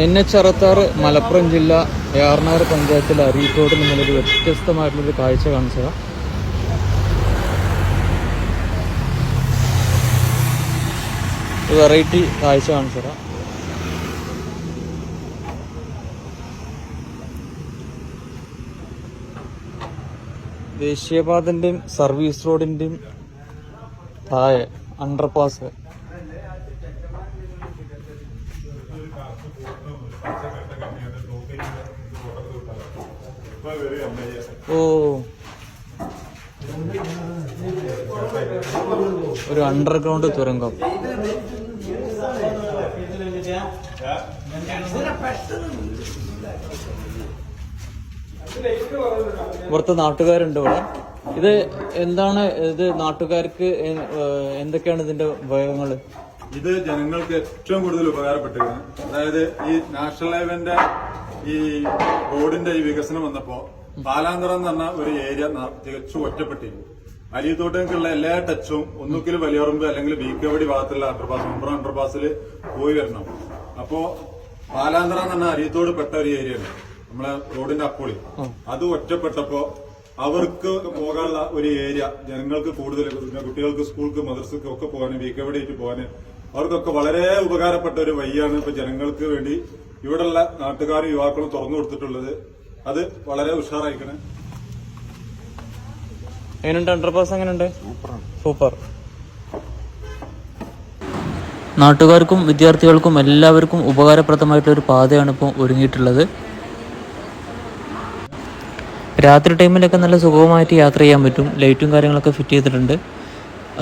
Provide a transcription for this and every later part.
NH66 Malappuram ജില്ല യാർനാട് പഞ്ചായത്തിലെ അരീക്കോട് നിന്നൊരു വ്യത്യസ്തമായിട്ടുള്ളൊരു കാഴ്ച കാണിച്ചതാണ്. വെറൈറ്റി കാഴ്ച കാണിച്ചതാണ്. ദേശീയപാതന്റെയും സർവീസ് റോഡിന്റെയും താഴെ അണ്ടർപാസ്. ഒരു അണ്ടർഗ്രൗണ്ട് തുരങ്കം. ഇവിടുത്തെ നാട്ടുകാരുണ്ട് ഇവിടെ. ഇത് എന്താണ്? ഇത് നാട്ടുകാർക്ക് എന്തൊക്കെയാണ് ഇതിന്റെ ഉപയോഗങ്ങൾ? ഇത് ജനങ്ങൾക്ക് ഏറ്റവും കൂടുതൽ ഉപകാരപ്പെട്ടിരുന്നു. അതായത് ഈ നാഷണൽ ഹൈവേന്റെ ഈ റോഡിന്റെ ഈ വികസനം വന്നപ്പോ പാലാന്തറ എന്ന് പറഞ്ഞ ഒരു ഏരിയ തികച്ചും ഒറ്റപ്പെട്ടിരുന്നു. അരിയത്തോട്ടേക്കുള്ള എല്ലാ ടച്ചും ഒന്നുകിൽ വലിയറമ്പ് അല്ലെങ്കിൽ ബീക്കവടി ഭാഗത്തുള്ള അണ്ടർപാസ്, മുമ്പ് അണ്ടർപാസിൽ പോയി വരണം. അപ്പോ പാലാന്തറ എന്ന് പറഞ്ഞ അരിയത്തോട് പെട്ട ഒരു ഏരിയയാണ് നമ്മളെ റോഡിന്റെ അപ്പോളി. അത് ഒറ്റപ്പെട്ടപ്പോ അവർക്ക് പോകാനുള്ള ഒരു ഏരിയ ജനങ്ങൾക്ക് കൂടുതൽ, കുട്ടികൾക്ക് സ്കൂൾക്ക് മദ്രസക്ക് ഒക്കെ പോകാൻ, ബീക്കവടിയായിട്ട് പോകാൻ അവർക്കൊക്കെ വളരെ ഉപകാരപ്പെട്ട ഒരു വഴിയാണ് ഇപ്പൊ ജനങ്ങൾക്ക് വേണ്ടി ഇവിടെയുള്ള നാട്ടുകാരും യുവാക്കളും തുറന്നു കൊടുത്തിട്ടുള്ളത്. അത് വളരെ ഉഷാറായിക്കണേ. എങ്ങനെയുണ്ട് അണ്ടർപാസ്? എങ്ങനെയുണ്ട്? സൂപ്പർ. നാട്ടുകാർക്കും വിദ്യാർത്ഥികൾക്കും എല്ലാവർക്കും ഉപകാരപ്രദമായിട്ടുള്ള ഒരു പാതയാണ് ഇപ്പോൾ ഒരുങ്ങിയിട്ടുള്ളത്. രാത്രി ടൈമിലൊക്കെ നല്ല സുഗമമായിട്ട് യാത്ര ചെയ്യാൻ പറ്റും. ലൈറ്റും കാര്യങ്ങളൊക്കെ ഫിറ്റ് ചെയ്തിട്ടുണ്ട്.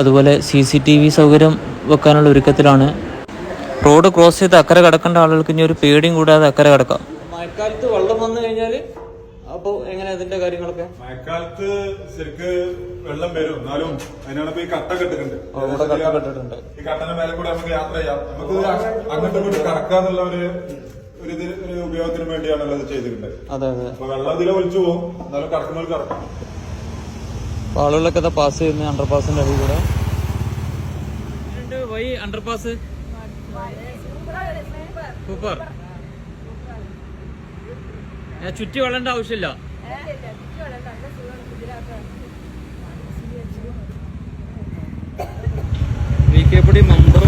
അതുപോലെ CCTV സൗകര്യം വെക്കാനുള്ള ഒരുക്കത്തിലാണ്. റോഡ് ക്രോസ് ചെയ്ത് അക്കരെ കടക്കേണ്ട ആളുകൾക്ക് ഇനി ഒരു പേടിയും കൂടാതെ അക്കരെ കടക്കാം. മഴക്കാലത്ത് വെള്ളം വന്നു കഴിഞ്ഞാൽ അപ്പൊ എങ്ങനെ അതിന്റെ കാര്യങ്ങളൊക്കെ? മഴക്കാലത്ത് ശരിക്ക് വെള്ളം വരും, എന്നാലും അതിനാണ് ഈ കട്ട കെട്ടിട്ടുണ്ട്. ഈ കട്ടന്റെ മേലെ കൂടെ നമുക്ക് യാത്ര ചെയ്യാം. നമുക്ക് അങ്ങോട്ടും ഇങ്ങോട്ട് കടക്കാന്നുള്ള ഒരു ഉപയോഗത്തിന് വേണ്ടിയാണല്ലോ അത് ചെയ്തിട്ടുണ്ട്. അതെ അതെ. അപ്പൊ വെള്ളം ഇതിലെ ഒലിച്ചു പോകും, എന്നാലും കടക്കുന്നവർക്ക് കടക്കാം. ആളുകളൊക്കെ പാസ് ചെയ്യുന്ന അണ്ടർപാസിന്റെ അടിയിൽ കൂടെ വഴി. Underpass super. ചുറ്റി വളരേണ്ട ആവശ്യമില്ല. VKPD member